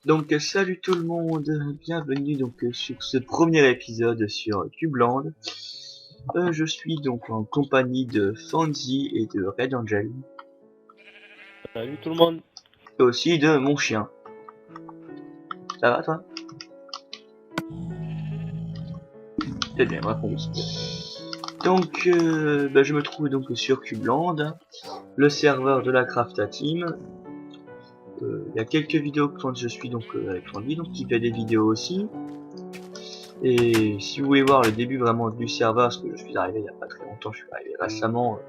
Donc salut tout le monde, bienvenue sur ce premier épisode sur Cubeland. Je suis donc en compagnie de Fonzie et de Red Angel. Salut tout le monde. Et aussi de mon chien. Ça va toi? C'est bien, répondu. Donc je me trouve donc sur Cubeland, le serveur de la Crafta Team. Il y a quelques vidéos quand je suis donc avec Fonzie, donc qui fait des vidéos aussi. Et si vous voulez voir le début vraiment du serveur, parce que je suis arrivé il n'y a pas très longtemps, je suis arrivé récemment,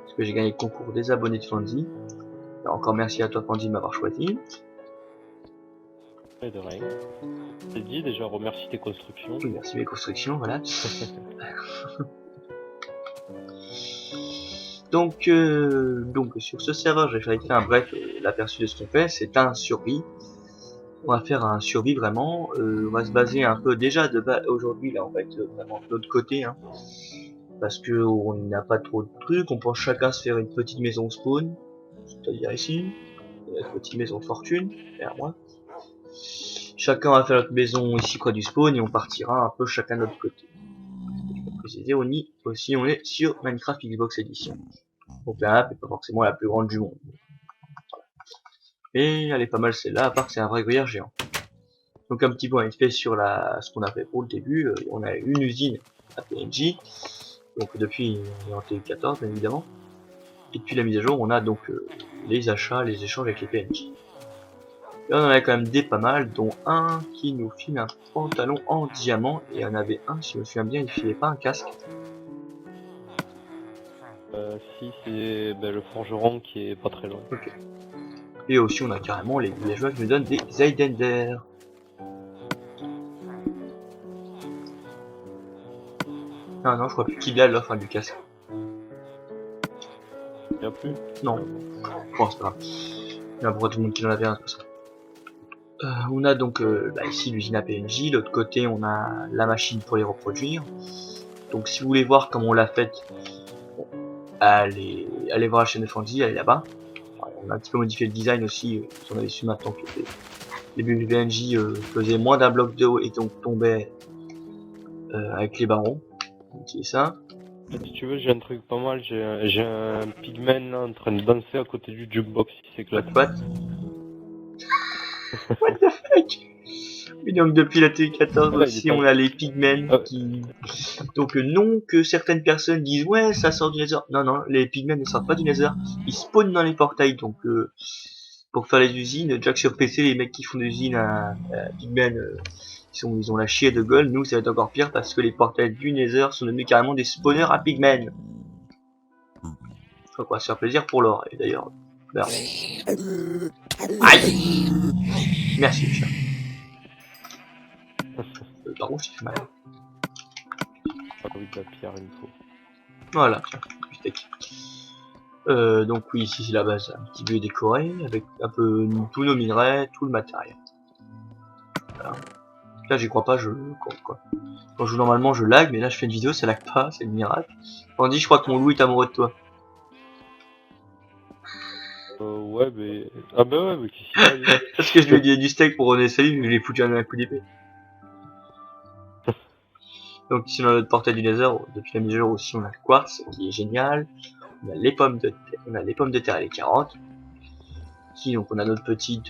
parce que j'ai gagné le concours des abonnés de Fonzie. Alors encore merci à toi Fonzie de m'avoir choisi. Et de rien. J'ai dit déjà, remercie tes constructions. Oui, merci mes constructions, voilà. donc sur ce serveur, j'ai fait un bref l'aperçu de ce qu'on fait. C'est un survie. On va faire un survie vraiment. On va se baser un peu déjà aujourd'hui là, on va être vraiment de l'autre côté, hein, parce que on n'a pas trop de trucs. On pense chacun se faire une petite maison spawn, c'est-à-dire ici, une petite maison de fortune derrière moi. Chacun va faire notre maison ici près du spawn et on partira un peu chacun de notre côté. Préciser aussi on est sur Minecraft Xbox Edition. Donc la map est pas forcément la plus grande du monde. Et elle est pas mal celle-là, à part que c'est un vrai gruyère géant. Donc un petit point fait sur ce qu'on a fait pour le début, on a une usine à PNJ, donc depuis en T14 bien évidemment. Et depuis la mise à jour, on a donc les achats, les échanges avec les PNJ. Là on en a quand même des pas mal, dont un qui nous file un pantalon en diamant, et il y en avait un, si je me souviens bien, il filait pas un casque. Si c'est le forgeron qui est pas très loin. Ok. Et aussi on a carrément les villageois qui nous donnent des Zeidender. Ah non, je crois plus qu'il a l'offre du casque. Y'a plus? Non, bon c'est pas grave. Il y a pour tout le monde qui en avait un, c'est pas ça. On a donc ici l'usine à PNJ, l'autre côté on a la machine pour les reproduire. Donc si vous voulez voir comment on l'a faite, bon, allez voir la chaîne de Fonzie, elle est là-bas. On a un petit peu modifié le design aussi, si on avait su maintenant que les bulles du PNJ faisaient moins d'un bloc de haut et donc tombaient avec les barons. Donc c'est ça. Si tu veux, j'ai un truc pas mal. J'ai un pigman là en train de danser à côté du jukebox qui s'éclate. What the fuck? Et donc depuis la T14 aussi on a les pigmen qui... Donc non que certaines personnes disent ouais ça sort du nether. Non non, les pigmen ne sortent pas du nether, ils spawnent dans les portails. Donc pour faire les usines, Jack sur PC, les mecs qui font des usines à pigmen, ils ont la chier de gold. Nous ça va être encore pire parce que les portails du nether sont devenus carrément des spawners à pigmen. Donc on va se faire plaisir pour l'or. Et d'ailleurs, aïe, merci chat. Par contre, ça fait mal. Ah oui, de la pierre, il me faut. Voilà, tiens, du steak. Donc oui, ici c'est la base, un petit peu décoré, avec un peu tous nos minerais, tout le matériel. Voilà. Là j'y crois pas, quand je joue normalement je lag, mais là je fais une vidéo, ça lag pas, c'est le miracle. Tandis je crois que mon loup est amoureux de toi. Ouais, mais... Ah bah ouais, mais qu'est-ce qu'il y a? Parce que je lui ai dit du steak pour donner salut, je lui ai foutu un coup d'épée. Donc ici on a notre portail du nether, depuis la mise à jour aussi on a le quartz, qui est génial. On a les pommes de terre, et les carottes. Ici donc on a notre petit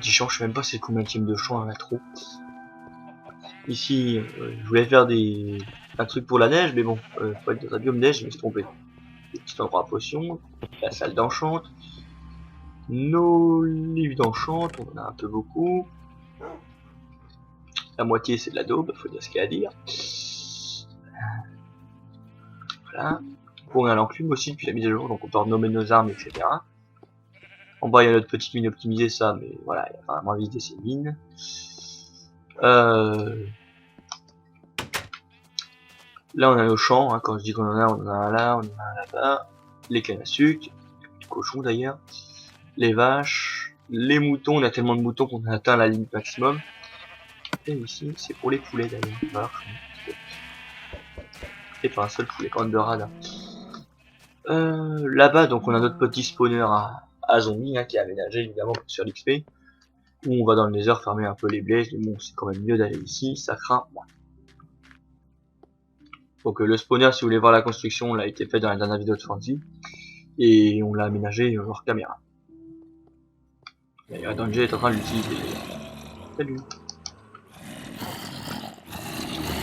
champ, je sais même pas c'est combien de champ on a trop. Ici je voulais faire un truc pour la neige, mais bon, faut être dans un biome neige, je me suis trompé. Des petits endroits à potions, la salle d'enchant, nos livres d'enchant, on en a un peu beaucoup. La moitié c'est de la daube, faut dire ce qu'il y a à dire. Voilà. Bon, on a l'enclume aussi depuis la mise à jour, donc on peut renommer nos armes, etc. En bas il y a notre petite mine optimisée, ça, mais voilà, il va vraiment visiter ces mines. Là on a nos champs, hein. Quand je dis qu'on en a, on en a un là, on en a un là-bas. Les cannes à sucre, les cochons d'ailleurs, les vaches, les moutons, on a tellement de moutons qu'on a atteint la limite maximum. Et ici c'est pour les poulets d'ailleurs. Et pas un seul poulet, quand de radar. Là-bas donc on a notre petit spawner à zombies, hein, qui est aménagé évidemment sur l'XP. Ou on va dans le Nether farmer un peu les blazes, mais bon c'est quand même mieux d'aller ici, ça craint moins. Donc le spawner, si vous voulez voir la construction, l'a été fait dans la dernière vidéo de Fancy, et on l'a aménagé hors caméra. Et Danger est en train de l'utiliser. Salut.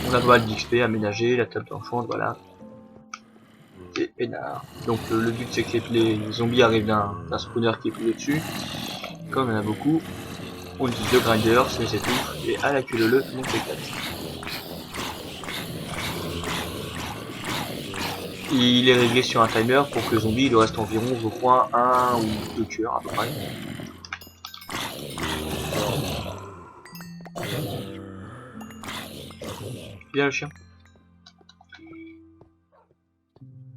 On a pas mal d'XP aménagé, la table d'enchant, voilà. C'est peinard. Donc le but c'est que les zombies arrivent d'un spawner qui est plus au-dessus. Comme il y en a beaucoup, on utilise le grinder, c'est tout, et à la queue leu, tout le monde s'éclate. Il est réglé sur un timer pour que le zombie il reste environ, je crois, 1 ou 2 tueurs à peu près. Bien le chien.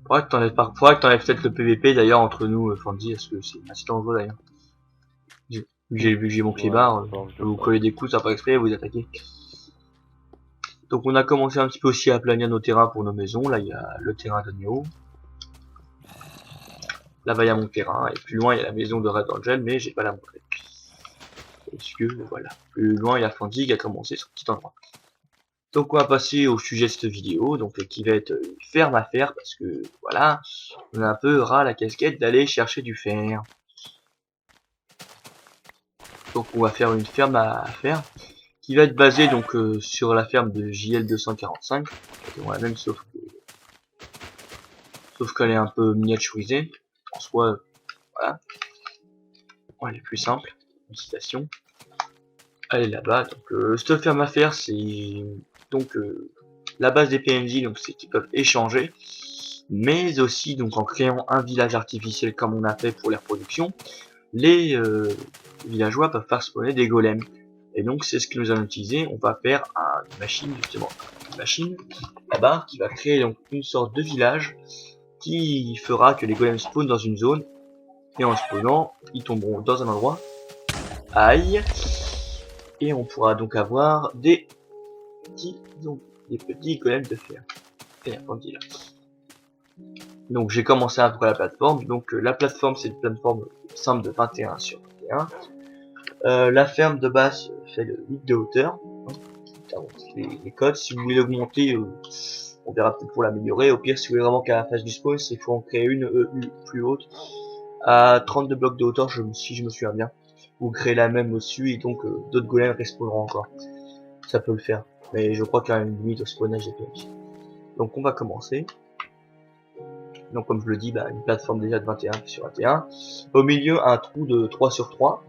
Faudrait que t'enlèves peut-être le PVP d'ailleurs entre nous, Fandy, parce que c'est assez dangereux d'ailleurs. Vu que j'ai mon clébard, je peux vous coller des coups, ça pas exprès, vous attaquer. Donc on a commencé un petit peu aussi à planir nos terrains pour nos maisons. Là il y a le terrain de Nio. Là-bas il y a mon terrain, et plus loin il y a la maison de Red Angel, mais j'ai pas la montrer. Parce que voilà. Plus loin il y a Fandy qui a commencé son petit endroit. Donc on va passer au sujet de cette vidéo, donc qui va être ferme à faire, parce que voilà, on a un peu ras la casquette d'aller chercher du fer. Donc on va faire une ferme à faire, qui va être basée donc sur la ferme de JL245, la même sauf qu'elle est un peu miniaturisée. En soi, voilà, elle est plus simple. Une citation. Elle est là-bas. Donc cette ferme à faire, c'est donc la base des PNJ, donc c'est qu'ils peuvent échanger, mais aussi donc en créant un village artificiel comme on a fait pour les reproductions, les villageois peuvent faire spawner des golems. Et donc c'est ce que nous allons utiliser. On va faire une machine justement, une machine là-bas qui va créer donc une sorte de village qui fera que les golems spawnent dans une zone, et en spawnant ils tomberont dans un endroit. Aïe. Et on pourra donc avoir des petits golems de fer. Et un bandit là. Donc j'ai commencé à peu la plateforme. Donc la plateforme c'est une plateforme simple de 21 sur 21. La ferme de base fait le 8 de hauteur. Les codes, si vous voulez l'augmenter, on verra peut-être pour l'améliorer. Au pire, si vous voulez vraiment qu'à la phase du spawn, il faut en créer une plus haute à 32 blocs de hauteur, si je me souviens bien. Vous créez la même au-dessus et donc d'autres golems respawneront encore. Ça peut le faire, mais je crois qu'il y a une limite au spawnage des PNJ. Donc on va commencer. Donc comme je le dis, une plateforme déjà de 21 sur 21. Au milieu, un trou de 3 sur 3.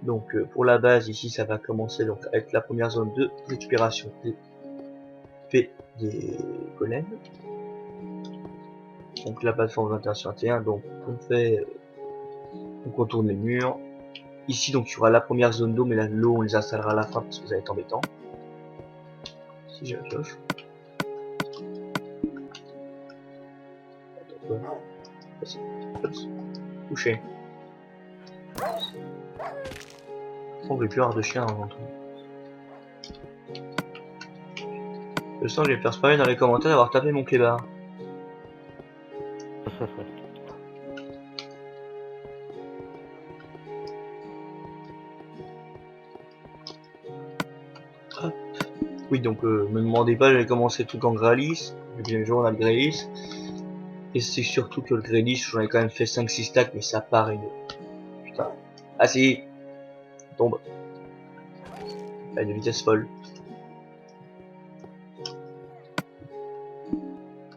Donc pour la base ici, ça va commencer donc avec la première zone de récupération des golems. Donc la plateforme 21 sur 21. Donc on contourne les murs. Ici donc il y aura la première zone d'eau, mais l'eau on les installera à la fin parce que ça va être embêtant. Si j'ai la cloche. Touché. On veut plus avoir de chien avant tout. Je sens que je vais me faire spammer dans les commentaires d'avoir tapé mon clébard. Hop. Oui, donc me demandez pas, j'avais commencé tout en Gralis. Le deuxième jour on a le Gralis. Et c'est surtout que le Gralis, j'en ai quand même fait 5-6 stacks, mais ça part une. Putain. Ah si, tombe. À une vitesse folle.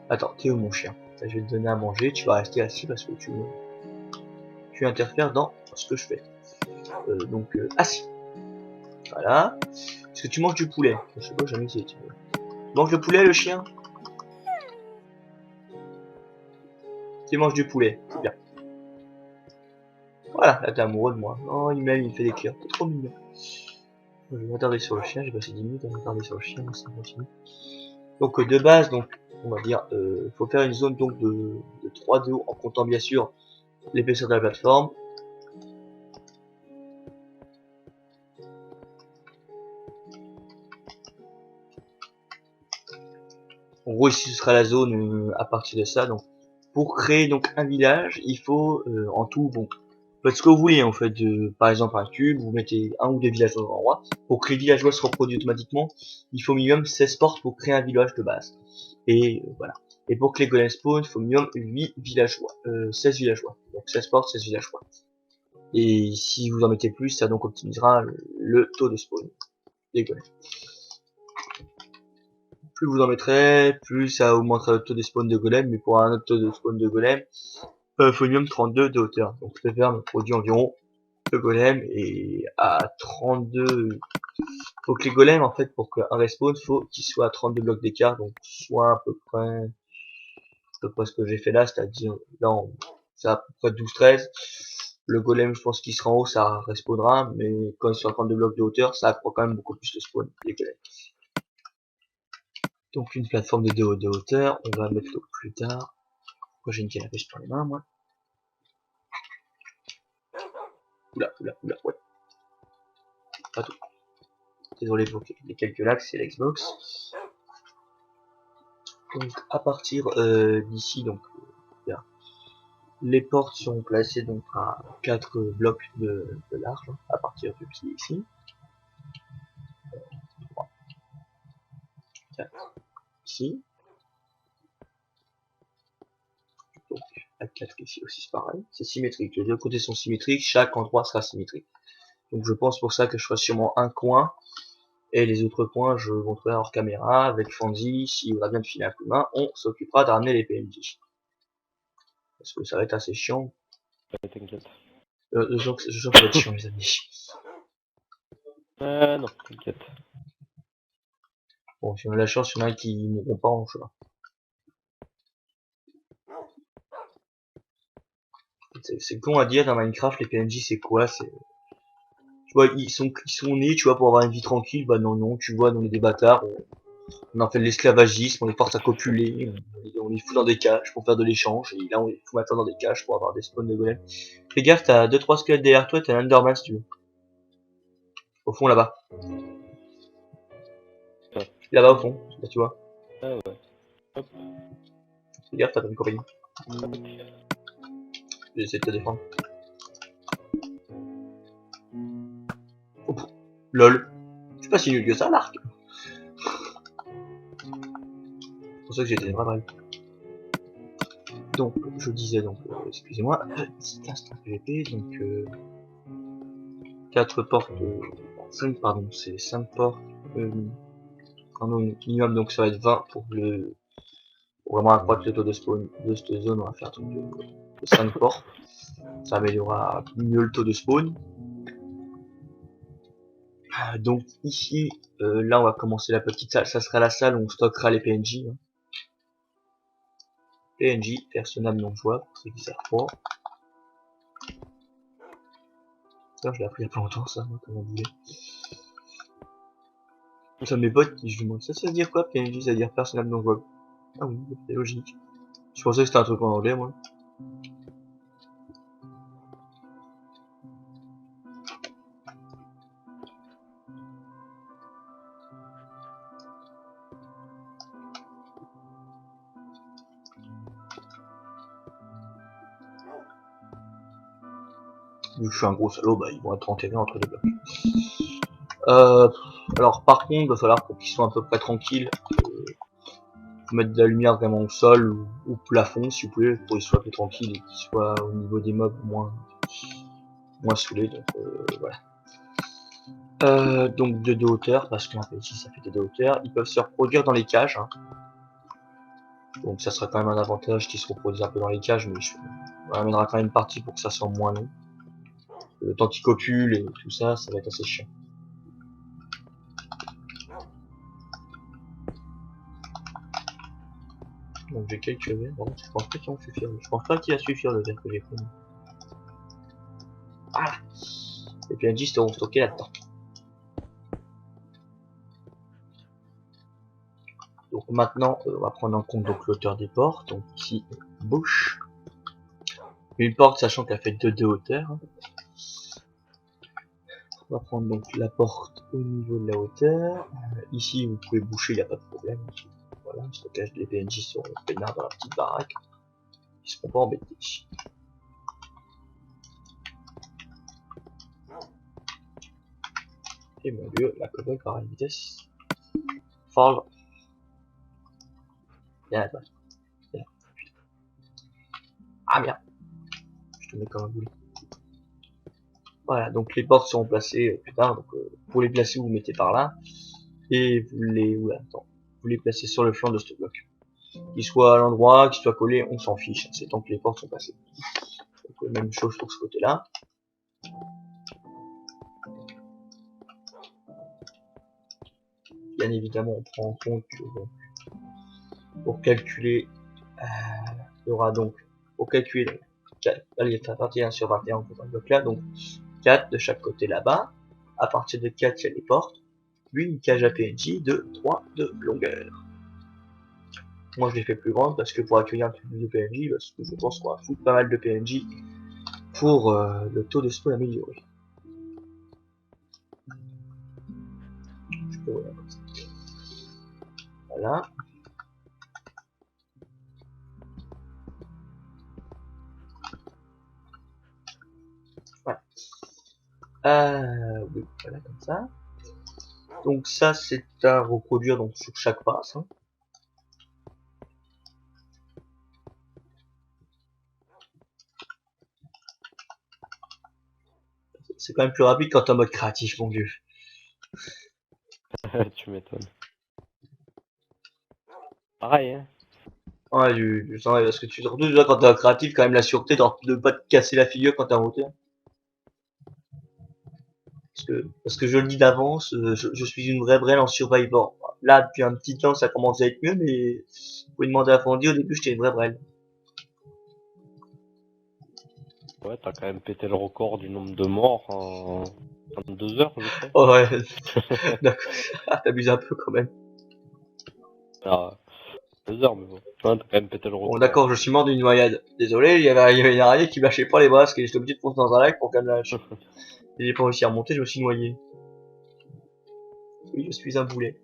Attends, t'es où mon chien? Je vais te donner à manger, tu vas rester assis parce que tu interfères dans ce que je fais. Donc assis. Voilà. Est-ce que tu manges du poulet? Je sais pas, jamais essayé. Tu manges le poulet, le chien? Tu manges du poulet, c'est bien. Voilà, là t'es amoureux de moi. Oh, il m'aime, il fait des cœurs. T'es trop mignon. Je vais m'attarder sur le chien, j'ai passé 10 minutes à m'attarder sur le chien, ça continue. Donc de base, donc on va dire, faut faire une zone donc de 3 de haut en comptant bien sûr l'épaisseur de la plateforme. En gros ici ce sera la zone à partir de ça. Donc pour créer donc un village, il faut en tout bon faites ce que vous voulez en fait. Par exemple un cube, vous mettez un ou deux villageois en roi. Pour que les villageois se reproduisent automatiquement, il faut minimum 16 portes pour créer un village de base. Et voilà. Et pour que les golems spawn, il faut minimum 8 villageois. 16 villageois. Donc 16 portes, 16 villageois. Et si vous en mettez plus, ça donc optimisera le taux de spawn des golems. Plus vous en mettrez, plus ça augmentera le taux de spawn de golems. Mais pour un autre taux de spawn de golems, il faut minimum 32 de hauteur. Donc le ferme produit environ le golem et à 32. Faut que les golems en fait pour qu'un respawn, faut qu'il soit à 32 blocs d'écart, donc soit à peu près ce que j'ai fait là, c'est-à-dire là c'est à peu près 12-13. Le golem je pense qu'il sera en haut, ça respawnera, mais quand il sera à 32 blocs de hauteur, ça accroît quand même beaucoup plus le spawn des golems. Donc une plateforme de hauteur, on va mettre plus tard. Pourquoi j'ai une canne à pêche dans les mains moi? Oula, ouais. Pas tout. Désolé pour les quelques lags, c'est l'Xbox. Donc à partir d'ici, donc les portes seront placées donc à 4 blocs de large à partir du pied ici. 3, 4, ici. Donc à 4 ici aussi c'est pareil. C'est symétrique. Les deux côtés sont symétriques, chaque endroit sera symétrique. Donc je pense pour ça que je ferai sûrement un coin. Et les autres coins, je montrerai hors caméra avec Fanzi. Si on a bien de filer un coup de main, on s'occupera de ramener les PNJ. Parce que ça va être assez chiant. Ouais, t'inquiète. Je sens que ça va être chiant, les amis. Non, t'inquiète. Bon, si on a la chance, il y en a qui ne mourront pas en chemin. C'est con à dire dans Minecraft, les PNJ c'est quoi? C'est, tu vois, ils sont nés, tu vois, pour avoir une vie tranquille. Bah non, tu vois, on est des bâtards. On en fait de l'esclavagisme, on les force à copuler, on les fout dans des cages pour faire de l'échange. Et là, on les fout maintenant dans des cages pour avoir des spawns de golems. Fais gaffe, t'as 2-3 squelettes derrière toi, t'as un Enderman si tu veux. Au fond là-bas. Ouais. Là-bas au fond, là tu vois. Ah ouais. Hop. Fais gaffe, t'as pas une compagnie. J'essaie de te défendre. Oh, lol. C'est pas si nul que ça, l'arc. C'est pour ça que j'ai été vraiment mal. Donc, je disais donc, excusez-moi, petit instant PVP, donc 4 portes, 5 pardon, c'est 5 portes, en minimum, donc ça va être 20 pour vraiment accroître le taux de spawn de cette zone. On va faire un truc de 5 portes, ça améliorera mieux le taux de spawn. Donc ici, là on va commencer la petite salle, ça sera la salle où on stockera les PNJ. Hein. PNJ, personnage non jouable, c'est qui sert pas. Ça, je l'ai appris il y a pas longtemps, ça, moi, comment dire. Ça, mes potes, je demande ça, ça veut dire quoi, PNJ, ça veut dire personnage non jouable. Ah oui, c'est logique. Je pensais que c'était un truc en anglais, moi. Vu que je suis un gros salaud, bah ils vont être enterrés entre deux blocs. Alors par contre, il va falloir pour qu'ils soient à peu près tranquilles, mettre de la lumière vraiment au sol ou au plafond si vous pouvez, pour qu'ils soient plus tranquilles et qu'ils soient au niveau des mobs moins saoulés. Donc voilà. Donc de hauteur, parce qu'un peu ici ça fait de hauteur, ils peuvent se reproduire dans les cages. Hein. Donc ça sera quand même un avantage qu'ils se reproduisent un peu dans les cages, mais on ramènera quand même une partie pour que ça soit moins long. Le temps qu'ils copulent et tout ça, ça va être assez chiant. Donc j'ai quelques verres, bon, je pense pas qu'ils vont suffire. Je pense pas qu'il va suffire le verre que j'ai pris. Ah, les PNJ seront stockés là-dedans. Donc maintenant, on va prendre en compte donc l'auteur des portes. Donc ici, bouche. Une porte, sachant qu'elle fait 2 de hauteur. On va prendre donc la porte au niveau de la hauteur. Ici, vous pouvez boucher, il n'y a pas de problème. Voilà, le stockage des PNJ seront peinards dans la petite baraque. Ils seront pas embêtés. Et mon dieu, la cobble aura une vitesse. Folle. Viens là, viens. Ah merde. Je te mets comme un boulet. Voilà, donc les portes seront placées plus tard. Donc pour les placer, vous mettez par là. Et vous les... Oula, attends. Vous les placez sur le flanc de ce bloc. Qu'il soit à l'endroit, qu'il soit collé, on s'en fiche. C'est tant que les portes sont passées. Donc même chose pour ce côté-là. Bien évidemment, on prend en compte que pour calculer, il y aura donc, pour calculer, donc, allez, 21 sur 21 pour un bloc là, donc 4 de chaque côté là-bas. À partir de 4, il y a les portes, puis une cage à PNJ de 3 de longueur. Moi je l'ai fait plus grande parce que pour accueillir un peu plus de PNJ, parce que je pense qu'on va foutre pas mal de PNJ pour le taux de spawn amélioré. Je peux voilà, comme ça. Voilà. Voilà. Oui, voilà comme ça. Donc ça c'est à reproduire donc sur chaque passe. Hein. C'est quand même plus rapide quand t'es en mode créatif, mon dieu. Tu m'étonnes. Pareil, hein. Ouais, du sens, parce que tu surtout déjà quand t'es en créatif, quand même la sûreté de pas te casser la figure quand t'es en hauteur. Parce que je le dis d'avance, je suis une vraie brêle en Survivor. Là, depuis un petit temps, ça commence à être mieux, mais vous pouvez demander à Fondy, au début, j'étais une vraie brêle. Ouais, t'as quand même pété le record du nombre de morts en 2 heures, je crois. Oh ouais, d'accord, t'abuses un peu quand même. Ah, 2 heures, mais bon. Ouais, t'as quand même pété le Bon, record. d'accord, je suis mort d'une noyade. Désolé, il y avait une araignée qui lâchait pas les bras, parce que j'étais obligé de foncer dans un lac pour qu'elle me lâche. Et j'ai pas réussi à remonter, je me suis noyé. Oui, je suis un boulet.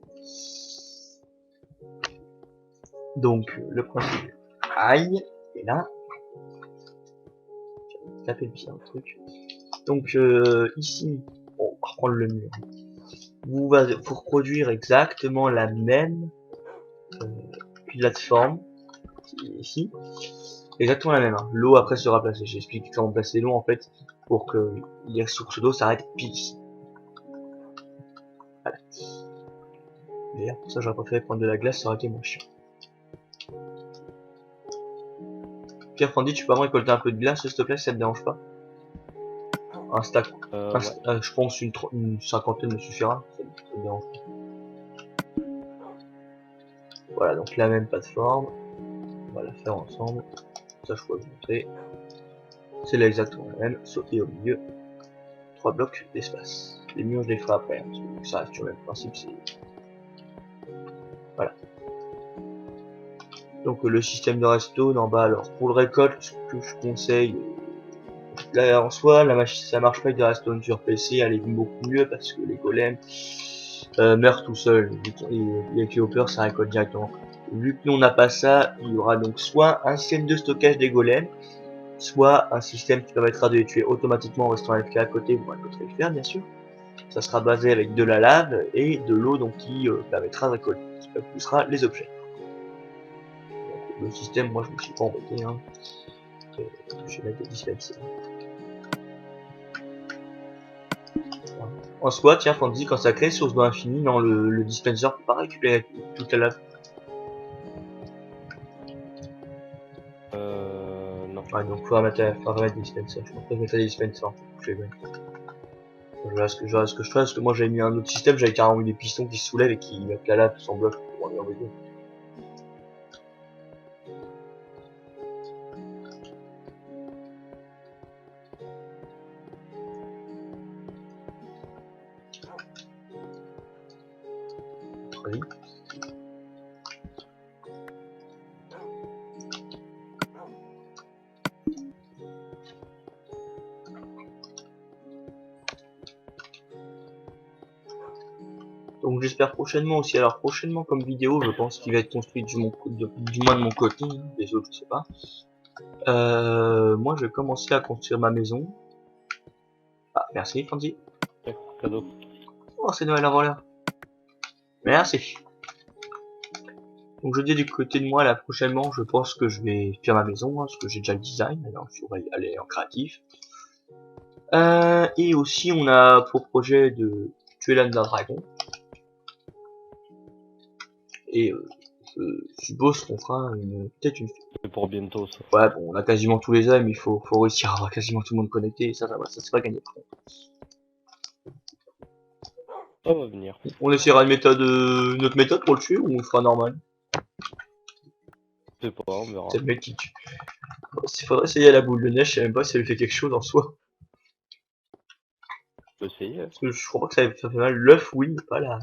Donc, le principe. Aïe, et là, taper bien le truc. Donc, ici, on va reprendre le mur. Vous reproduire exactement la même plateforme ici. Exactement la même. Hein. L'eau après sera placée. J'explique comment placer l'eau en fait pour que les sources d'eau s'arrêtent pile ici. Voilà. D'ailleurs, pour ça j'aurais préféré prendre de la glace, ça aurait été moins chiant. Pierre Fandy, tu peux vraiment récolter un peu de glace s'il te plaît, si ça te dérange pas. Un stack, Ouais. je pense une cinquantaine me suffira, ça me dérange pas. Voilà, donc la même plateforme, on va la faire ensemble. Ça je pourrais vous montrer. C'est là exactement la même, sauter au milieu. 3 blocs d'espace. Les murs je les ferai après, hein, parce que ça reste sur le même principe, c'est... Voilà. Donc le système de redstone en bas, alors pour le récolte, ce que je conseille, là en soi, la machine ça marche pas avec des redstone sur PC, elle est beaucoup mieux parce que les golems meurent tout seuls, et avec les hoppers ça récolte directement. Vu que nous on n'a pas ça, il y aura donc soit un système de stockage des golems, soit un système qui permettra de les tuer automatiquement en restant AFK à côté, vous récolterez le fer bien sûr. Ça sera basé avec de la lave et de l'eau donc qui permettra de récolter, qui poussera les objets. Donc, le système, moi je me suis pas embêté, hein. Je vais mettre des dispensers. En soi, tiens, Fantasy, quand ça crée source d'eau infinie, non, le dispenser peut pas récupérer toute la lave. Non. Ouais, donc faudra mettre des dispensers. Je pense que je mettrai des dispensers. Je verrai ce que je fais, parce que moi j'avais mis un autre système, j'avais carrément mis des pistons qui se soulèvent et qui mettent la lave sans bloc pour aller embêter. Oui. Donc j'espère prochainement aussi, alors prochainement comme vidéo, je pense qu'il va être construit du moins de mon côté, hein, des autres je sais pas. Moi je vais commencer à construire ma maison. Ah merci Fandy. Cadeau. Oh, c'est Noël avant l'heure. Merci. Donc je dis du côté de moi là prochainement, je pense que je vais faire ma maison, hein, parce que j'ai déjà le design, alors il faut aller en créatif. Et aussi on a pour projet de tuer l'âne d'un dragon. Et je suppose qu'on fera peut-être une... C'est pour bientôt ça. Ouais bon on a quasiment tous les âmes, il faut réussir à avoir quasiment tout le monde connecté, et ça c'est pas gagné. Ça va venir. On essaiera une autre méthode pour le tuer ou on le fera normal? Je sais pas, on verra. C'est le mec qui tue. Il faudrait essayer à la boule de neige, je sais même pas si elle fait quelque chose en soi. Je peux essayer. Parce que je crois pas que ça fait mal. L'œuf, oui, mais pas la.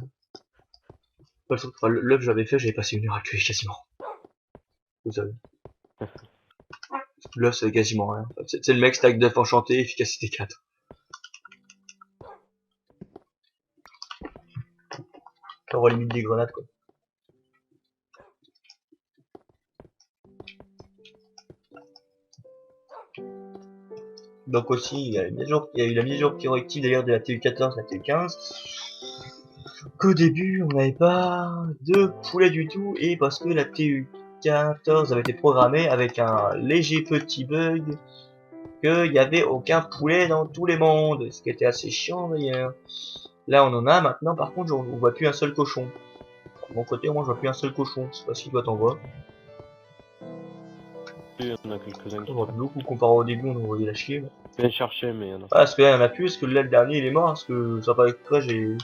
Pas le truc. Enfin, l'œuf, j'avais fait, j'avais passé 1 heure à tuer quasiment. Vous savez. L'œuf, c'est quasiment rien. C'est le mec stack d'œuf enchanté, efficacité 4. On va limite des grenades quoi. Donc aussi, il y a eu la mise à jour corrective d'ailleurs de la TU14 à la TU15. Qu'au début, on n'avait pas de poulet du tout, et parce que la TU14 avait été programmée avec un léger petit bug, qu'il n'y avait aucun poulet dans tous les mondes, ce qui était assez chiant d'ailleurs. Là on en a maintenant, par contre on voit plus un seul cochon. De mon côté, moi je vois plus un seul cochon, je sais pas si toi t'en vois. Il y en a quelques-uns qui On voit beaucoup comparé au début, on en voyait la chier. Je viens chercher, mais il y en a. Ah, parce que là, il y en a plus, parce que là, le dernier, il est mort, parce que sans faire exprès, je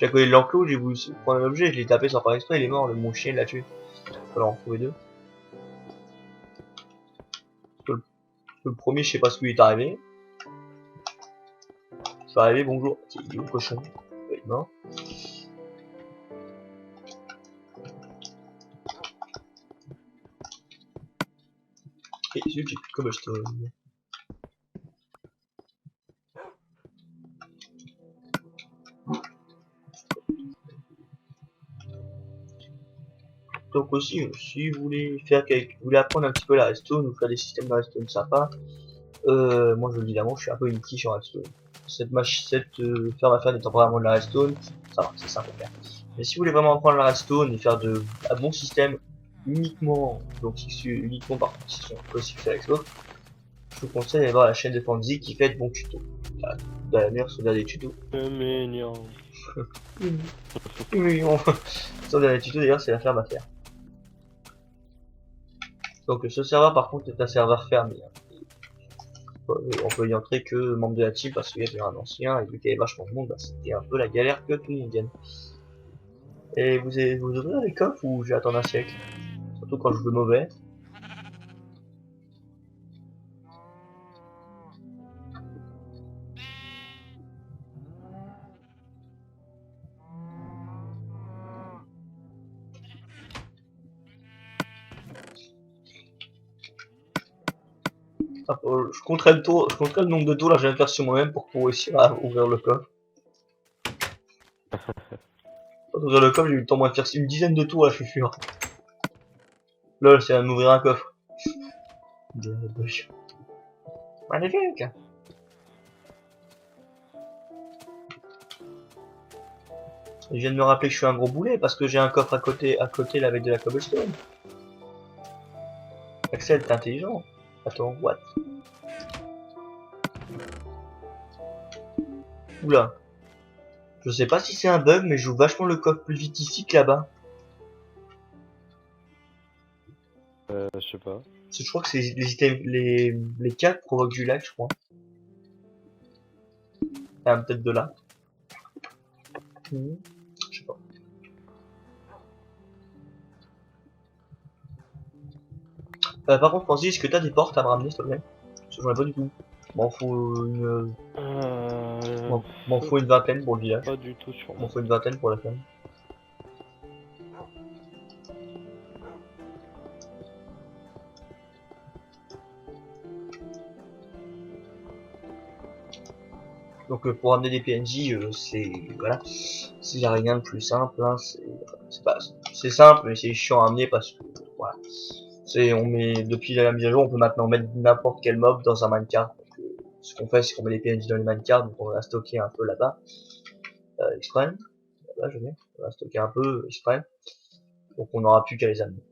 l'ai collé de l'enclos, j'ai voulu prendre un objet, je l'ai tapé sans faire exprès, il est mort, mon chien l'a tué. Faut en retrouver deux. Le premier, je sais pas ce qui lui est arrivé. Je suis arrivé, bonjour. Il est où le cochon? Il est mort. Et zut, j'ai plus de cobblestone. Donc aussi, si vous voulez vous voulez apprendre un petit peu la redstone ou faire des systèmes de redstone sympas, moi je le dis évidemment, je suis un peu une quiche en redstone. Cette ferme à faire n'étant pas vraiment de la redstone, ça va, c'est simple à faire. Mais si vous voulez vraiment apprendre la redstone et faire un bon système uniquement, donc issu uniquement par compétition, possible avec l'autre, je vous conseille d'aller voir la chaîne de Fanzi qui fait de bons tutos. D'ailleurs, sur des tutos. C'est mignon. Oui, sur des tutos d'ailleurs, c'est la ferme à faire. Donc ce serveur par contre est un serveur fermé. On peut y entrer que membre de la team parce qu'il y avait un ancien et vu qu'il y avait vachement de monde, bah, c'était un peu la galère que tout le monde vienne. Et vous ouvrez les coffres ou j'ai attendu un siècle? Surtout quand je joue mauvais. Je compterai je compterai le nombre de tours là, je viens de faire sur moi-même pour réussir à ouvrir le coffre. Pour ouvrir le coffre, j'ai eu le temps de faire une dizaine de tours là, je suis sûr. Lol, c'est à m'ouvrir un coffre. Magnifique. Je viens de me rappeler que je suis un gros boulet parce que j'ai un coffre à côté là avec de la cobblestone. Axel, t'es intelligent. Attends, what? Oula. Je sais pas si c'est un bug, mais je joue vachement le coffre plus vite ici que là-bas. Je sais pas. Parce que je crois que c'est les 4 provoquent du lag, je crois. Ah, peut-être de là. Je sais pas. Par contre, Francis, est-ce que t'as des portes à me ramener, s'il te plaît? Parce que j'en ai pas du tout. M'en faut m'en faut une vingtaine pour le village. Pas du tout sur M'en moi. faut une vingtaine pour la ferme. Donc pour amener des PNJ, c'est voilà, s'il y a rien de plus simple, hein, c'est simple, mais c'est chiant à amener parce que voilà, on met depuis la mise à jour, on peut maintenant mettre n'importe quel mob dans un minecart. Donc, ce qu'on fait, c'est qu'on met les PNJ dans les minecarts, donc on va stocker un peu là-bas. exprès. Là, je vais on va stocker un peu exprès. Donc on n'aura plus qu'à les amener.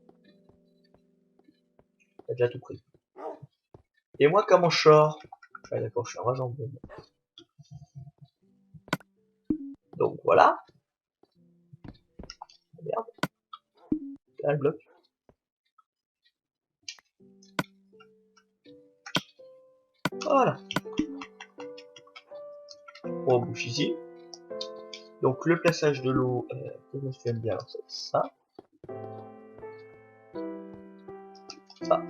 T'as déjà tout pris. Et moi, comment je sors? Ah, d'accord, je suis un rageur. Donc voilà. Merde, là le bloc. Voilà. On bouche ici. Donc le plaçage de l'eau, qu'est-ce que tu aimes bien? Alors, ça,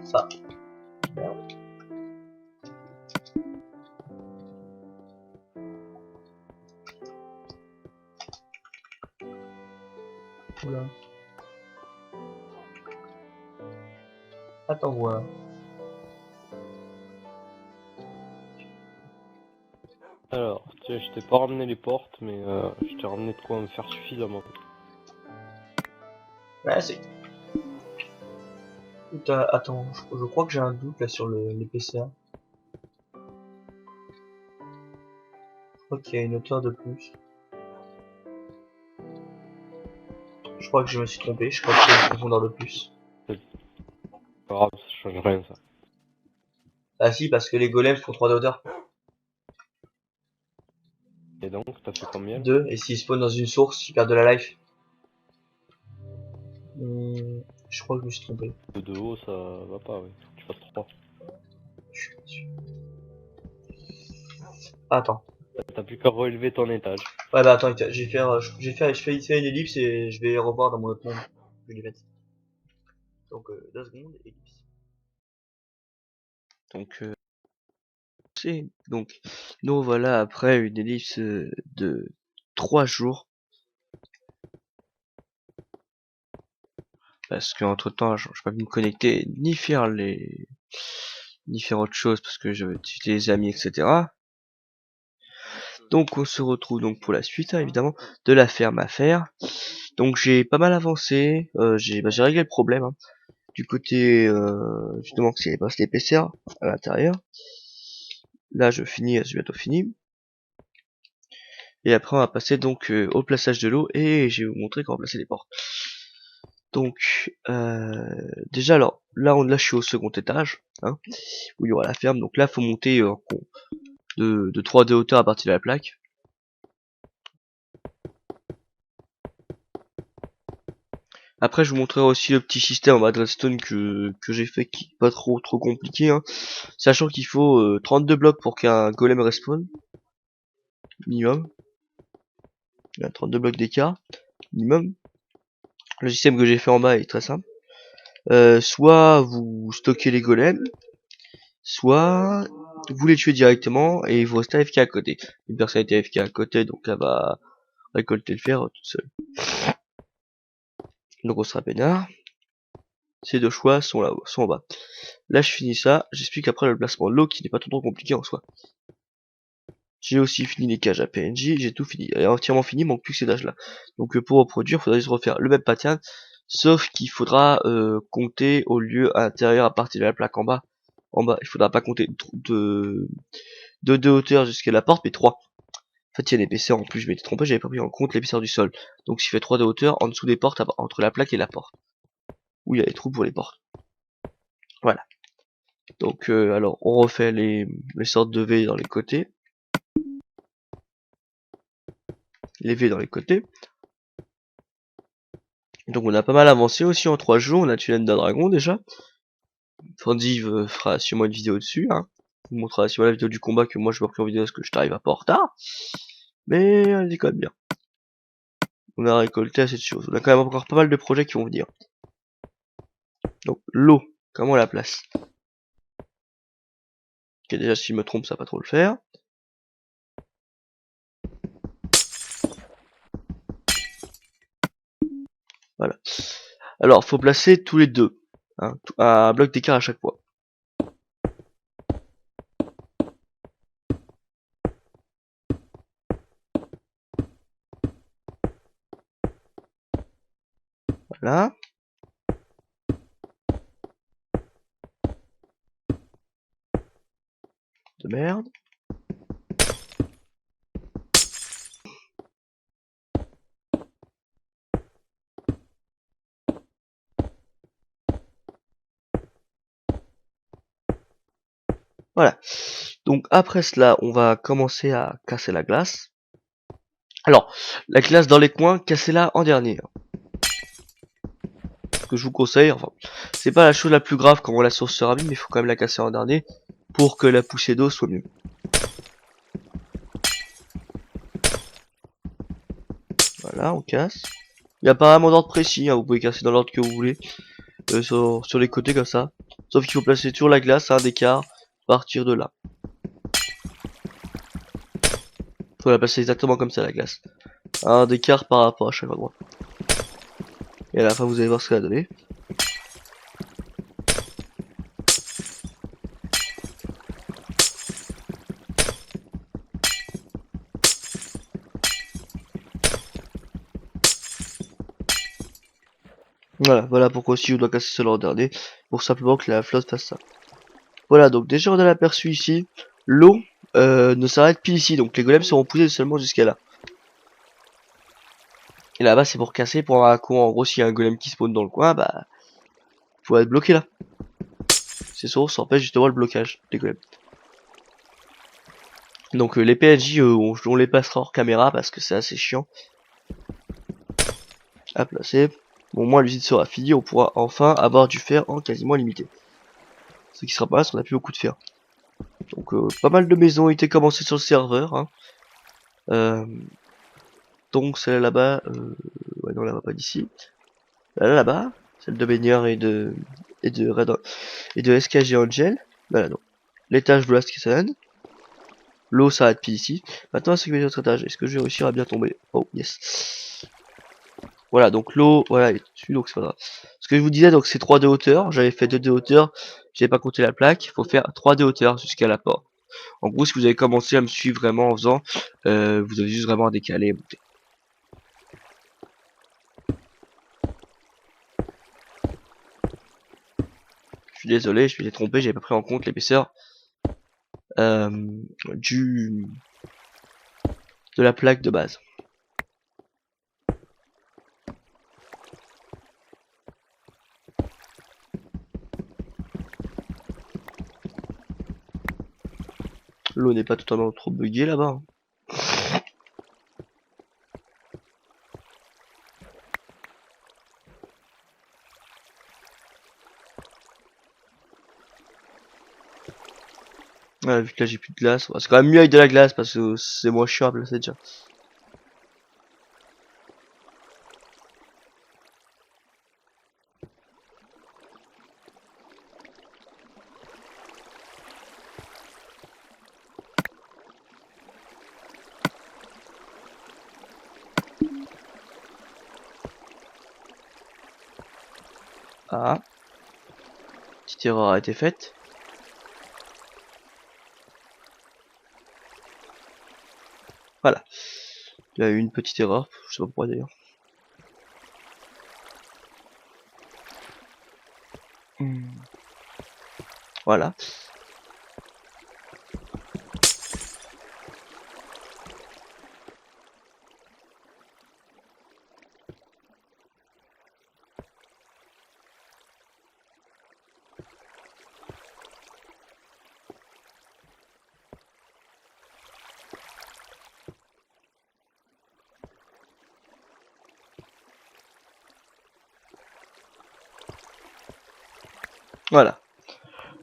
ça. Merde. Oula. Attends voir. Alors, tiens, je t'ai pas ramené les portes, mais je t'ai ramené de quoi me faire suffisamment. Ouais, c'est. Attends, je crois que j'ai un doute là sur l'épaisseur. Je crois qu'il y a une hauteur de plus. Je crois que je me suis trompé, je crois qu'il y a une profondeur de plus. C'est pas grave, ça change rien ça. Ah si, parce que les golems font 3 de hauteur. Et donc, t'as fait combien? 2, et s'ils spawnent dans une source, ils perdent de la life. Je crois que je me suis trompé. De haut, ça va pas, oui. Faut que tu fasses 3. Je suis pas sûr. Attends. T'as plus qu'à relever ton étage. Ouais bah attends, je fais une ellipse et je vais revoir dans mon autre monde. Je l'ai fait. Donc 2 secondes, ellipse. Donc donc nous voilà après une ellipse de 3 jours. Parce que entre temps je pas pu me connecter ni faire autre chose parce que j'avais les amis etc. Donc on se retrouve donc pour la suite hein, évidemment de la ferme à faire. Donc j'ai pas mal avancé, j'ai réglé le problème hein, du côté justement que c'est pas l'épaisseur à l'intérieur. Là je finis, j'ai bientôt fini. Et après on va passer donc au plaçage de l'eau et je vais vous montrer comment placer les portes. Donc déjà alors là je suis au second étage hein, où il y aura la ferme. Donc là faut monter de 3 de hauteur à partir de la plaque. Après je vous montrerai aussi le petit système en bas de redstone que j'ai fait qui est pas trop compliqué hein. Sachant qu'il faut 32 blocs pour qu'un golem respawn minimum. Il y a 32 blocs d'écart minimum. Le système que j'ai fait en bas est très simple. Soit vous stockez les golems, soit vous les tuez directement et vous restez AFK à côté. Une personne est AFK à côté donc elle va récolter le fer toute seule. Donc on sera peinard. Ces deux choix sont là, sont en bas. Là je finis ça, j'explique après le placement de l'eau qui n'est pas trop compliqué en soi. J'ai aussi fini les cages à PNJ, j'ai tout fini. Et entièrement fini, il manque plus que ces dages là. Donc pour reproduire, il faudra juste refaire le même pattern, sauf qu'il faudra compter au lieu à l'intérieur à partir de la plaque en bas. En bas, il faudra pas compter de hauteur jusqu'à la porte, mais 3. En fait, il y a l'épaisseur en plus, je m'étais trompé, j'avais pas pris en compte l'épaisseur du sol. Donc s'il fait 3 de hauteur en dessous des portes, entre la plaque et la porte. Où il y a les trous pour les portes. Voilà. Donc alors on refait les sortes de V dans les côtés. Les V dans les côtés. Donc on a pas mal avancé aussi en 3 jours, on a tué l'Ender Dragon déjà. Fandiv fera sûrement une vidéo dessus, hein. Vous montrera sûrement la vidéo du combat que moi je me pris en vidéo parce que je t'arrive un peu en retard. Mais elle est quand même bien. On a récolté assez de choses. On a quand même encore pas mal de projets qui vont venir. Donc l'eau, comment on la place? Ok, déjà si je me trompe ça va pas trop le faire. Voilà. Alors faut placer tous les deux. Hein, un bloc d'écart à chaque fois. Voilà. De merde. Voilà. Donc après cela, on va commencer à casser la glace. Alors, la glace dans les coins, cassez-la en dernier. Ce que je vous conseille, enfin, c'est pas la chose la plus grave quand la sauce sera mise, mais il faut quand même la casser en dernier pour que la poussée d'eau soit mieux. Voilà, on casse. Il n'y a pas vraiment d'ordre précis, hein, vous pouvez casser dans l'ordre que vous voulez, sur les côtés comme ça. Sauf qu'il faut placer toujours la glace à un écart, partir de là. Faut la placer exactement comme ça la glace. Un écart par rapport à chaque endroit. Et à la fin vous allez voir ce qu'elle a donné. Voilà pourquoi aussi on doit casser cela en dernier, pour simplement que la flotte fasse ça. Voilà, donc déjà on a l'aperçu ici, l'eau ne s'arrête plus ici, donc les golems seront poussés seulement jusqu'à là. Et là-bas c'est pour casser, pour avoir un coin, en gros s'il y a un golem qui spawn dans le coin, bah faut être bloqué là. C'est sûr, ça empêche justement le blocage des golems. Donc les PNJ on les passera hors caméra parce que c'est assez chiant à placer. Bon, au moins l'usine sera finie, on pourra enfin avoir du fer en quasiment limité. Ce qui sera pas mal parce qu'on a plus beaucoup de fer. Donc pas mal de maisons ont été commencées sur le serveur. Hein. Donc celle là-bas, ouais non là-bas pas d'ici. Là-bas, celle de baigneur et de SKG Angel. Voilà donc. L'étage Blast qui s'en. L'eau s'arrête pile ici. Maintenant c'est que notre étage. Est-ce que je vais réussir à bien tomber? Oh yes. Voilà donc l'eau, voilà elle est dessus donc c'est pas grave. Ce que je vous disais donc c'est 3 de hauteur. J'avais fait 2 de hauteur. J'avais pas compté la plaque. Il faut faire 3 de hauteur jusqu'à la porte. En gros si vous avez commencé à me suivre vraiment en faisant, vous avez juste vraiment à décaler et monter. Je suis désolé, je m'étais trompé, j'avais pas pris en compte l'épaisseur du de la plaque de base. L'eau n'est pas totalement trop buggée là-bas. Ouais, vu que là j'ai plus de glace, c'est quand même mieux avec de la glace parce que c'est moins chiant à placer déjà. Ah, petite erreur a été faite. Voilà, il y a eu une petite erreur, je sais pas pourquoi d'ailleurs. Voilà. Voilà.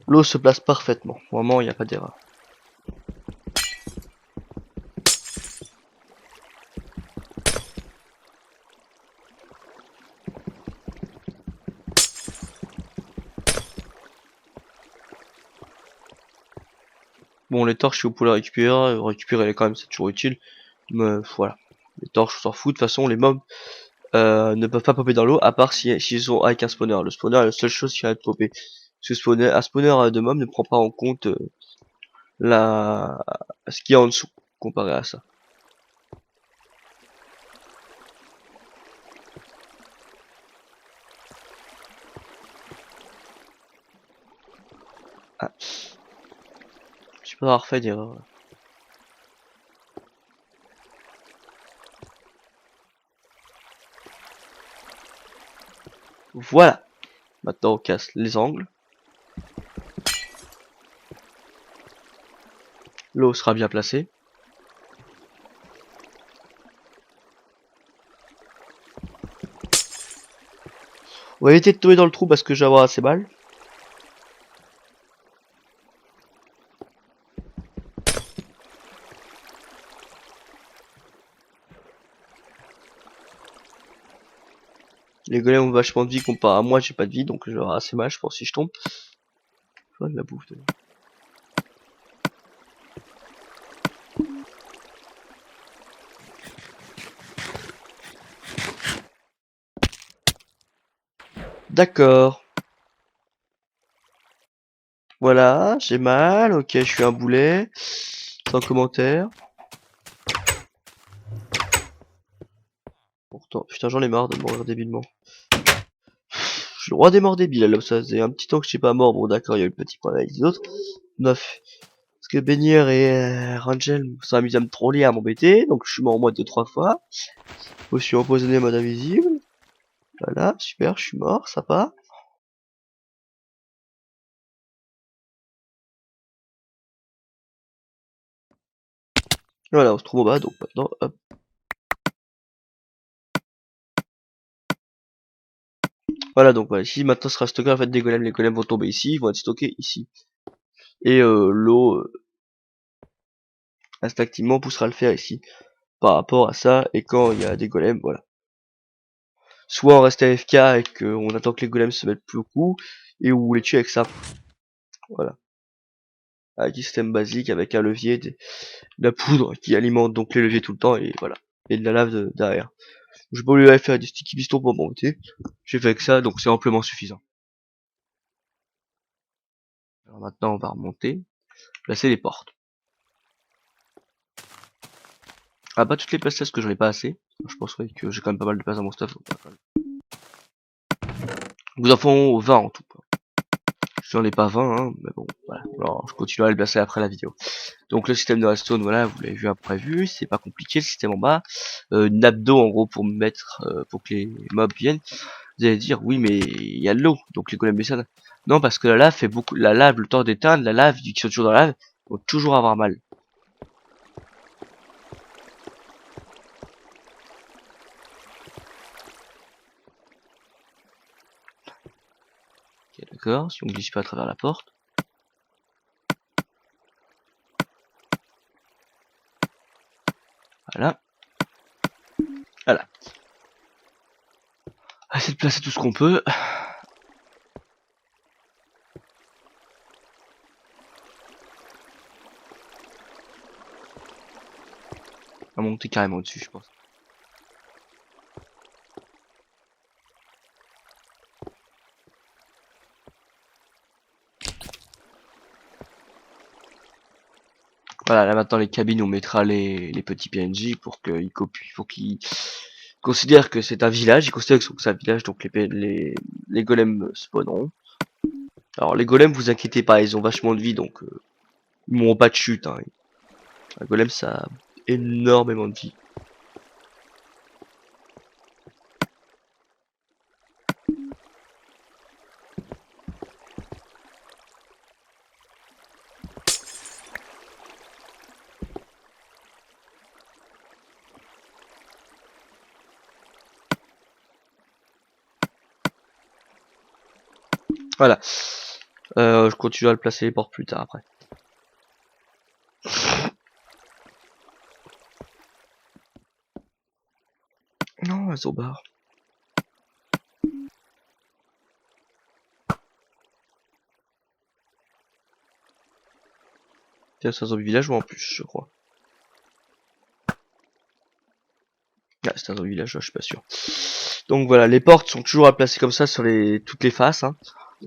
L'eau se place parfaitement. Vraiment, il n'y a pas d'erreur. Bon, les torches, si vous pouvez les récupérer quand même, c'est toujours utile. Mais voilà. Les torches, on s'en fout. De toute façon, les mobs ne peuvent pas popper dans l'eau, à part s'ils sont avec un spawner. Le spawner est la seule chose qui va être popper. Parce que un spawner de mobs ne prend pas en compte la ce qu'il y a en dessous, comparé à ça. Ah. Je sais pas avoir fait d'erreur. Voilà. Maintenant on casse les angles. L'eau sera bien placée. On va éviter de tomber dans le trou parce que je vais avoir assez mal. Les golems ont vachement de vie comparé à moi, j'ai pas de vie, donc je vais avoir assez mal, je pense, si je tombe. Je vois de la bouffe. D'accord. Voilà, j'ai mal, ok, je suis un boulet. Sans commentaire. Pourtant, putain, j'en ai marre de mourir débilement. Je suis le roi des morts débiles, alors ça faisait un petit temps que je suis pas mort. Bon, d'accord, il y a eu le petit problème avec les autres. 9. Parce que Benier et Rangel sont amusés à me troller, à m'embêter. Donc je suis mort en mode 2-3 fois. Je suis empoisonné en mode invisible. Voilà, super, je suis mort, sympa. Voilà, on se trouve en bas, donc maintenant, hop. Voilà, donc voilà, ici maintenant sera stocké en fait des golems. Les golems vont tomber ici, ils vont être stockés ici. Et l'eau, instinctivement, poussera le fer ici. Par rapport à ça, et quand il y a des golems, voilà. Soit on reste AFK et qu'on attend que les golems se mettent plus au coup, et où on les tue avec ça. Voilà. Avec un système basique, avec un levier, de la poudre qui alimente donc les leviers tout le temps, et voilà. Et de la lave derrière. Je peux lui faire des sticky pistons pour monter. J'ai fait avec ça, donc c'est amplement suffisant. Alors maintenant on va remonter, placer les portes. Ah, pas toutes les places parce que j'en ai pas assez. Je pense ouais, que j'ai quand même pas mal de place dans mon stuff. Vous en font 20 en tout. J'en ai pas 20, hein, mais bon, voilà. Alors, je continuerai à le placer après la vidéo. Donc le système de redstone, voilà, vous l'avez vu après vu, c'est pas compliqué le système en bas. Une nappe d'eau en gros pour mettre, pour que les mobs viennent. Vous allez dire, oui mais il y a de l'eau, donc les golems descendent. Non, parce que la lave fait beaucoup, la lave, le temps d'éteindre, la lave, qui sont toujours dans la lave, vont toujours avoir mal. Ok, d'accord, si on glisse pas à travers la porte. Voilà. Voilà. Essayer de placer tout ce qu'on peut. On va monter carrément au-dessus, je pense. Voilà, là maintenant les cabines, on mettra les petits PNJ pour qu'ils copient, pour qu'ils considèrent que c'est un village. Ils considèrent que c'est un village, donc les golems spawneront. Alors les golems, vous inquiétez pas, ils ont vachement de vie, donc ils n'auront pas de chute. Hein. Un golem, ça a énormément de vie. Voilà. Je continue à le placer les portes plus tard après. Non, elles sont barres. Tiens, c'est un zombie villageois en plus, je crois. Ah, c'est un zombie villageois, je suis pas sûr. Donc voilà, les portes sont toujours à placer comme ça sur toutes les faces. Hein.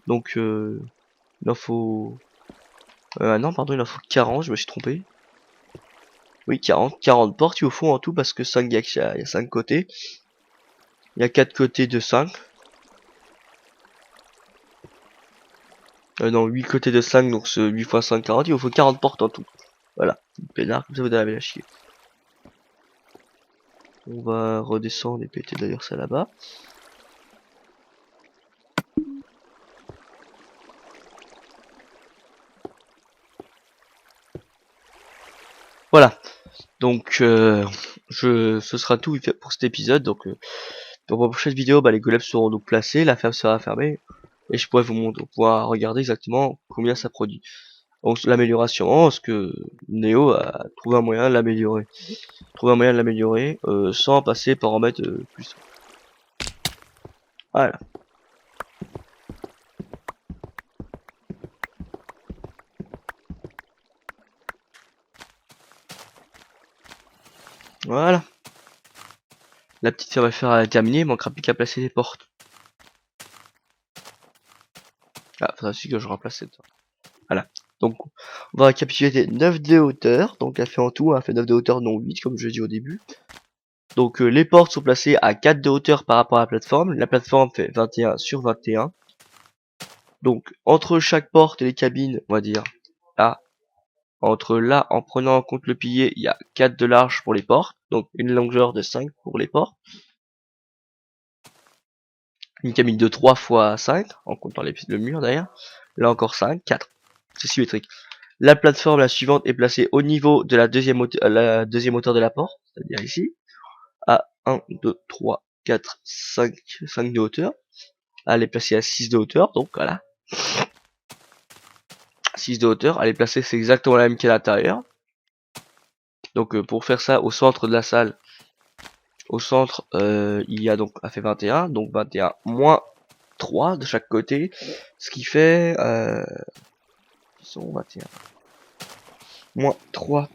Donc il en faut... non, pardon, il en faut 40, je me suis trompé. Oui, 40 portes il au fond en tout parce que 5, il y a 5 côtés. Il y a 4 côtés de 5. Non, 8 côtés de 5, donc ce 8 x 5, 40, il vous faut 40 portes en tout. Voilà, pénard, comme ça vous avez la chier. On va redescendre et péter d'ailleurs ça là-bas. Donc ce sera tout pour cet épisode. Donc pour ma prochaine vidéo, bah, les golems seront donc placés, la ferme sera fermée, et je pourrai vous montrer, pouvoir regarder exactement combien ça produit. Donc l'amélioration, parce que Neo a trouvé un moyen de l'améliorer. Sans passer par en mettre plus. Voilà. Voilà. La petite ferme à faire à terminer, il manquera plus qu'à placer les portes. Ah, faudra aussi que je remplace cette. Voilà. Donc, on va récapituler 9 de hauteur. Donc, elle fait en tout, elle fait 9 de hauteur, non 8, comme je l'ai dit au début. Donc, les portes sont placées à 4 de hauteur par rapport à la plateforme. La plateforme fait 21 sur 21. Donc, entre chaque porte et les cabines, on va dire, là, entre là, en prenant en compte le pilier, il y a 4 de large pour les portes. Donc, une longueur de 5 pour les portes. Une cabine de 3 x 5, en comptant le mur d'ailleurs. Là encore 5, 4. C'est symétrique. La plateforme, la suivante, est placée au niveau de la deuxième hauteur de la porte, c'est-à-dire ici, à 1, 2, 3, 4, 5 de hauteur. Elle est placée à 6 de hauteur, donc voilà. 6 de hauteur, elle est placée, c'est exactement la même qu'à l'intérieur. Donc pour faire ça, au centre de la salle, au centre, il y a donc, elle fait 21, donc 21 moins 3 de chaque côté, ce qui fait, 21, moins 3,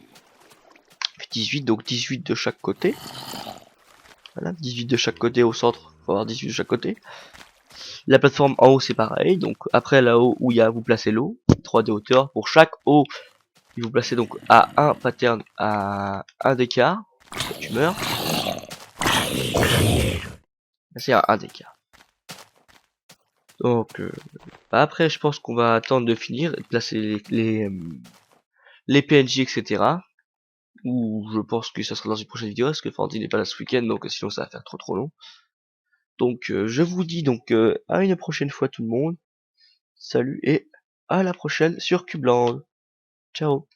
18, donc 18 de chaque côté. Voilà, 18 de chaque côté au centre, faut avoir 18 de chaque côté. La plateforme en haut c'est pareil, donc après là-haut où il y a vous placez l'eau, 3 de hauteur. Pour chaque eau, il vous placez donc à 1 pattern à 1 d'écart, tu meurs. C'est à 1 d'écart. Donc après je pense qu'on va attendre de finir et de placer les PNJ etc. Ou je pense que ça sera dans une prochaine vidéo parce que Fandine n'est pas là ce week-end, donc sinon ça va faire trop long. Donc je vous dis donc à une prochaine fois tout le monde. Salut et à la prochaine sur Cubland. Ciao.